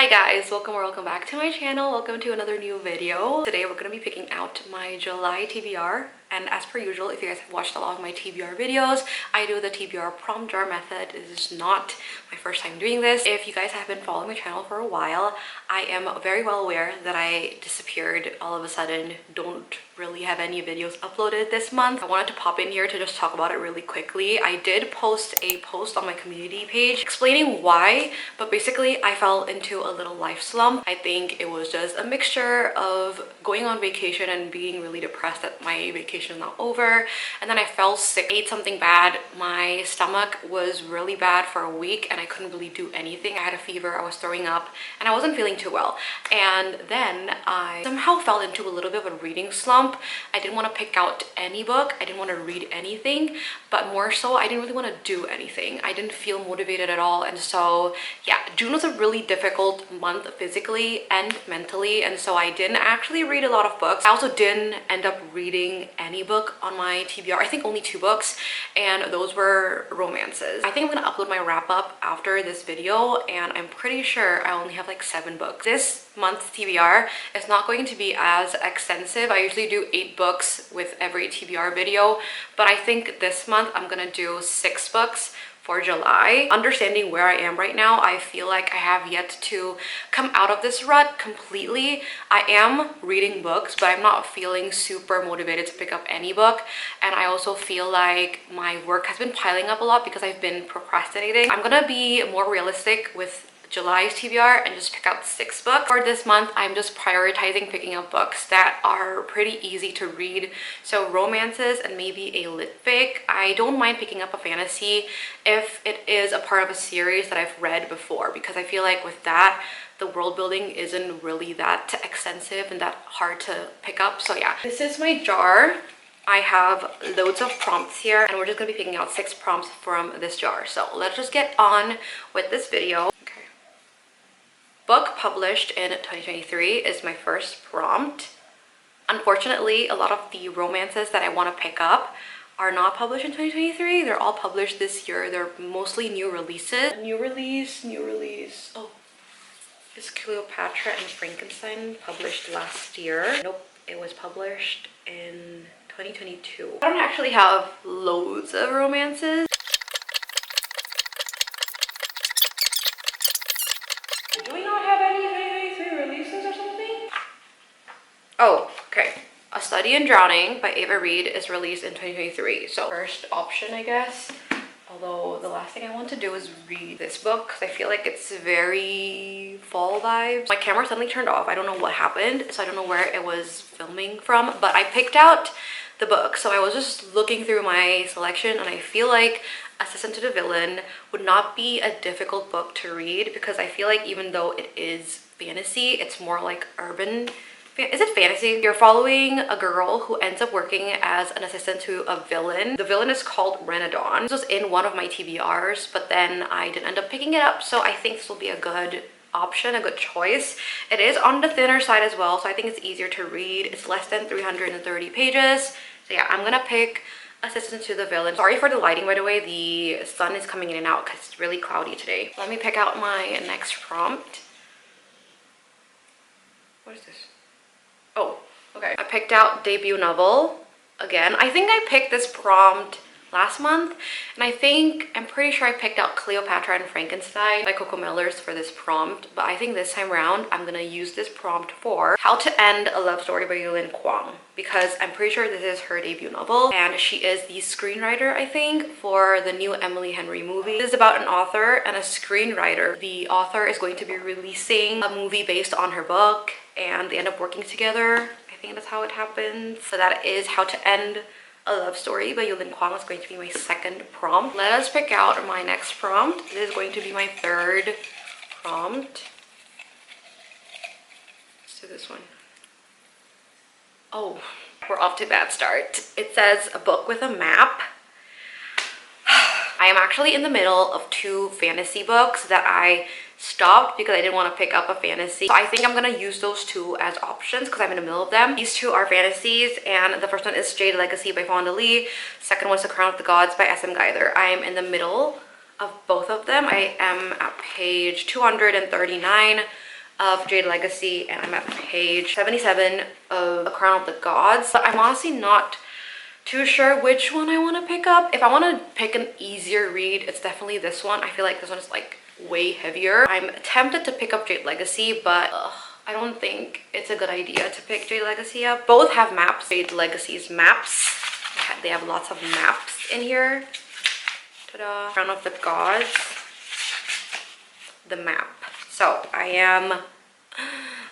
guys, welcome back to my channel. Welcome to another new video. Today we're going to be picking out my July TBR, and as per usual, if you guys have watched a lot of my TBR videos, I do the TBR prompt jar method. This is not my first time doing this. If you guys have been following my channel for a while, I am very well aware that I disappeared all of a sudden. Don't really have any videos uploaded this month. I wanted to pop in here to just talk about it really quickly. I did post a post on my community page explaining why, but basically I fell into a little life slump. I think it was just a mixture of going on vacation and being really depressed that my vacation is not over, and then I fell sick, ate something bad. My stomach was really bad for a week and I couldn't really do anything. I had a fever, I was throwing up, and I wasn't feeling too well. And then I somehow fell into a little bit of a reading slump. I didn't want to pick out any book, I didn't want to read anything, but more so I didn't really want to do anything. I didn't feel motivated at all, and so yeah, June was a really difficult month physically and mentally, and so I didn't actually read a lot of books. I also didn't end up reading any book on my TBR. I think only 2 books, and those were romances. I think I'm gonna upload my wrap up after this video, and I'm pretty sure I only have like 7 books. This month's TBR is not going to be as extensive. I usually do 8 books with every TBR video, but I think this month I'm gonna do 6 books for July. Understanding where I am right now, I feel like I have yet to come out of this rut completely. I am reading books, but I'm not feeling super motivated to pick up any book, and I also feel like my work has been piling up a lot because I've been procrastinating. I'm gonna be more realistic with July's TBR and just pick out 6 books. For this month, I'm just prioritizing picking up books that are pretty easy to read. So romances and maybe a lit fic. I don't mind picking up a fantasy if it is a part of a series that I've read before, because I feel like with that, the world building isn't really that extensive and that hard to pick up. So yeah, this is my jar. I have loads of prompts here, and we're just gonna be picking out 6 prompts from this jar. So let's just get on with this video. Book published in 2023 is my first prompt. Unfortunately, a lot of the romances that I want to pick up are not published in 2023. They're all published this year. They're mostly new releases. New release. Oh, is Cleopatra and Frankenstein published last year? Nope, it was published in 2022. I don't actually have loads of romances. Do we not have any 2023 releases or something? Oh, okay. A Study in Drowning by Ava Reid is released in 2023. So first option, I guess. Although the last thing I want to do is read this book because I feel like it's very fall vibes. My camera suddenly turned off. I don't know what happened, so I don't know where it was filming from, but I picked out the book. So I was just looking through my selection, and I feel like Assistant to the Villain would not be a difficult book to read, because I feel like even though it is fantasy, it's more like urban. Is it fantasy? You're following a girl who ends up working as an assistant to a villain. The villain is called Renadon. This was in one of my TBRs, but then I didn't end up picking it up, so I think this will be a good option, a good choice. It is on the thinner side as well, so I think it's easier to read. It's less than 330 pages. So yeah, I'm gonna pick Assistant to the Villain. Sorry for the lighting, by the way. The sun is coming in and out because it's really cloudy today. Let me pick out my next prompt. What is this? Oh, okay. I picked out debut novel. Again, I think I picked this prompt last month, and I'm pretty sure I picked out Cleopatra and Frankenstein by Coco Mellers for this prompt, but I think this time around I'm gonna use this prompt for How to End a Love Story by Yulin Kwang, because I'm pretty sure this is her debut novel, and she is the screenwriter, I think, for the new Emily Henry movie. This is about an author and a screenwriter. The author is going to be releasing a movie based on her book, and they end up working together. I think that's how it happens. So that is How to End a Love Story by Yulin Kwang. Is going to be my second prompt. Let us pick out my next prompt. This is going to be my third prompt. Let's do this one. Oh, we're off to a bad start. It says a book with a map. I am actually in the middle of 2 fantasy books that I stopped because I didn't want to pick up a fantasy. So I think I'm gonna use those 2 as options because I'm in the middle of them. These 2 are fantasies, and the first one is Jade Legacy by Fonda Lee. Second one is The Crown of the Gods by SM Geither. I am in the middle of both of them. I am at page 239 of Jade Legacy, and I'm at page 77 of A Crown of the Gods. But I'm honestly not too sure which one I want to pick up. If I want to pick an easier read, it's definitely this one. I feel like this one is like way heavier. I'm tempted to pick up Jade Legacy, but I don't think it's a good idea to pick Jade Legacy up. Both have maps. Jade Legacy's maps. They have lots of maps in here. Ta-da. Crown of the Gods. The map. So I'm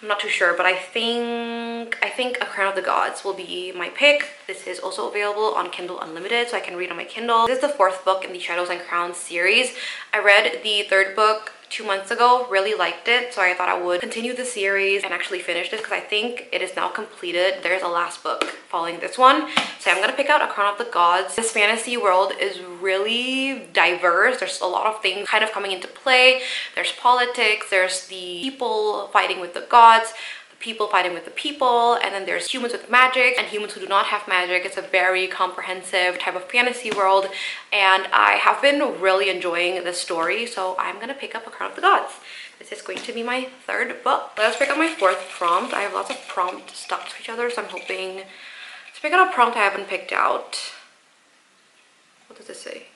not too sure, but I think A Crown of the Gods will be my pick. This is also available on Kindle Unlimited, so I can read on my Kindle. This is the 4th book in the Shadows and Crowns series. I read the 3rd book 2 months ago, really liked it, so I thought I would continue the series and actually finish this because I think it is now completed. There's a last book following this one, so I'm gonna pick out A Crown of the Gods. This fantasy world is really diverse. There's a lot of things kind of coming into play. There's politics, there's the people fighting with the gods, people fighting with the people, and then there's humans with magic and humans who do not have magic. It's a very comprehensive type of fantasy world, and I have been really enjoying this story, so I'm gonna pick up A Crown of the Gods. This is going to be my 3rd book. Let's pick up my 4th prompt. I have lots of prompts stuck to each other, so I'm hoping to pick out a prompt I haven't picked out. What does it say?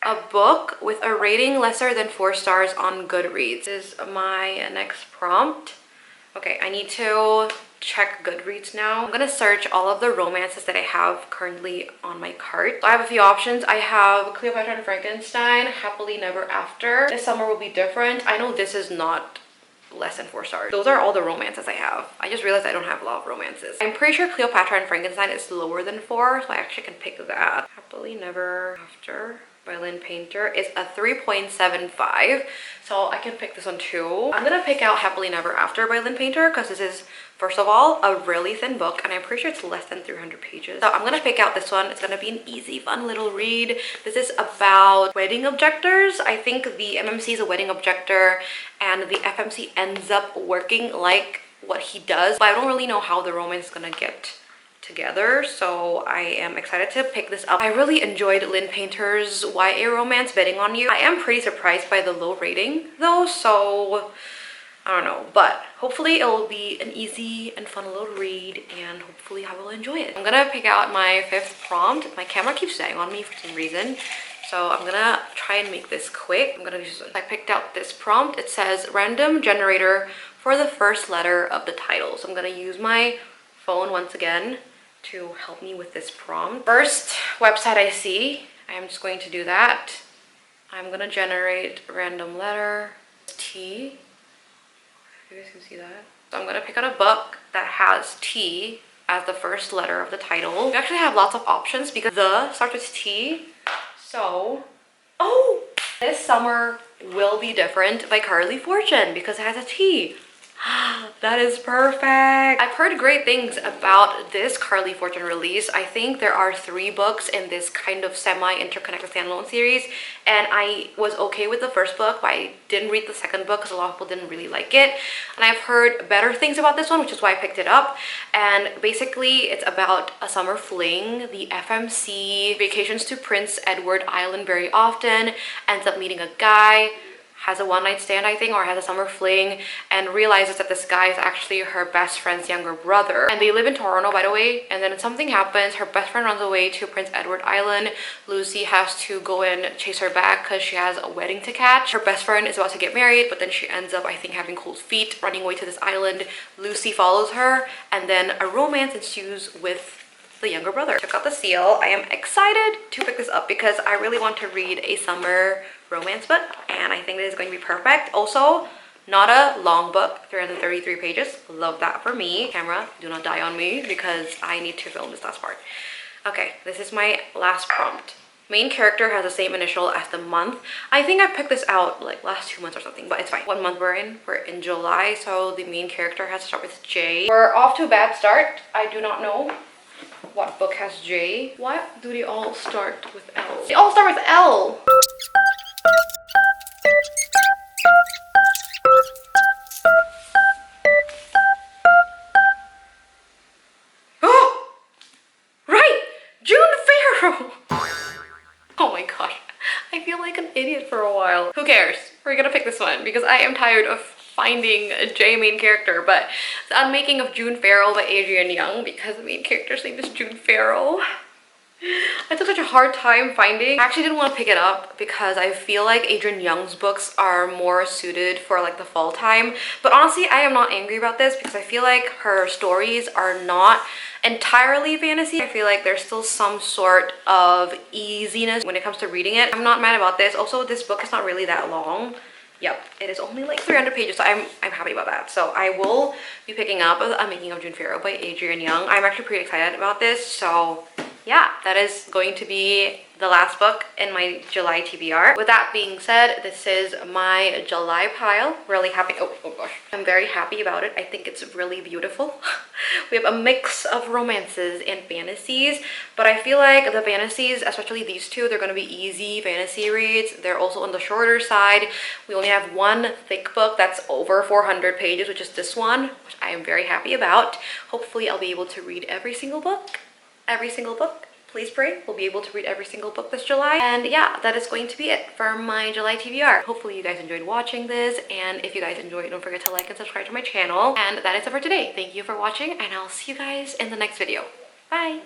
A book with a rating lesser than 4 stars on Goodreads. This is my next prompt. Okay, I need to check Goodreads now. I'm gonna search all of the romances that I have currently on my cart. So I have a few options. I have Cleopatra and Frankenstein, Happily Never After, This Summer Will Be Different. I know this is not less than 4 stars. Those are all the romances I have. I just realized I don't have a lot of romances. I'm pretty sure Cleopatra and Frankenstein is lower than 4, so I actually can pick that. Happily Never After by Lynn Painter is a 3.75, so I can pick this one too. I'm gonna pick out Happily Never After by Lynn Painter because this is, first of all, a really thin book, and I'm pretty sure it's less than 300 pages. So I'm gonna pick out this one. It's gonna be an easy, fun little read. This is about wedding objectors. I think the MMC is a wedding objector, and the FMC ends up working like what he does, but I don't really know how the romance is gonna get together, so I am excited to pick this up. I really enjoyed Lynn Painter's YA romance, Betting on You. I am pretty surprised by the low rating though, so I don't know, but hopefully it will be an easy and fun little read, and hopefully I will enjoy it. I'm gonna pick out my 5th prompt. My camera keeps dying on me for some reason, so I'm gonna try and make this quick. I'm gonna use this one. I picked out this prompt. It says random generator for the first letter of the title. So I'm gonna use my phone once again to help me with this prompt. First website I see, I'm just going to do that. I'm gonna generate a random letter, T. You guys can see that. So I'm gonna pick out a book that has T as the first letter of the title. We actually have lots of options because the starts with T. So, oh, This Summer Will Be Different by Carly Fortune because it has a T. That is perfect. I've heard great things about this Carly Fortune release. I think there are 3 books in this kind of semi-interconnected standalone series, and I was okay with the first book, but I didn't read the second book because a lot of people didn't really like it. And I've heard better things about this one, which is why I picked it up. And basically it's about a summer fling. The FMC vacations to Prince Edward Island very often, ends up meeting a guy, has a one-night stand, I think, or has a summer fling, and realizes that this guy is actually her best friend's younger brother. And they live in Toronto, by the way, and then something happens. Her best friend runs away to Prince Edward Island. Lucy has to go and chase her back because she has a wedding to catch. Her best friend is about to get married, but then she ends up, I think, having cold feet, running away to this island. Lucy follows her, and then a romance ensues with the younger brother. Check out the seal. I am excited to pick this up because I really want to read a summer romance book, and I think this is going to be perfect. Also, not a long book, 333 pages. Love that for me. Camera, do not die on me because I need to film this last part. Okay, this is my last prompt. Main character has the same initial as the month. I think I picked this out like last 2 months or something, but it's fine. What month we're in? We're in July, so the main character has to start with J. We're off to a bad start. I do not know what book has J. Why do they all start with L? They all start with L! Oh! Right! June Farrow! Oh my gosh. I feel like an idiot for a while. Who cares? We're gonna pick this one because I am tired of finding a J main character, but The Unmaking of June Farrell by Adrian Young, because the main character's name is June Farrell. I took such a hard time finding. I actually didn't want to pick it up because I feel like Adrian Young's books are more suited for like the fall time. But honestly, I am not angry about this because I feel like her stories are not entirely fantasy. I feel like there's still some sort of easiness when it comes to reading it. I'm not mad about this. Also, this book is not really that long. Yep, it is only like 300 pages, so I'm happy about that. So I will be picking up A Making of June Farrell by Adrian Young. I'm actually pretty excited about this, so yeah, that is going to be the last book in my July TBR. With that being said, this is my July pile. Really happy. Oh gosh. I'm very happy about it. I think it's really beautiful. We have a mix of romances and fantasies, but I feel like the fantasies, especially these two, they're going to be easy fantasy reads. They're also on the shorter side. We only have one thick book that's over 400 pages, which is this one, which I am very happy about. Hopefully I'll be able to read every single book. Please pray we'll be able to read every single book this July. And yeah, that is going to be it for my July TBR. Hopefully you guys enjoyed watching this, and if you guys enjoyed, don't forget to like and subscribe to my channel. And that is it for today. Thank you for watching, and I'll see you guys in the next video. Bye.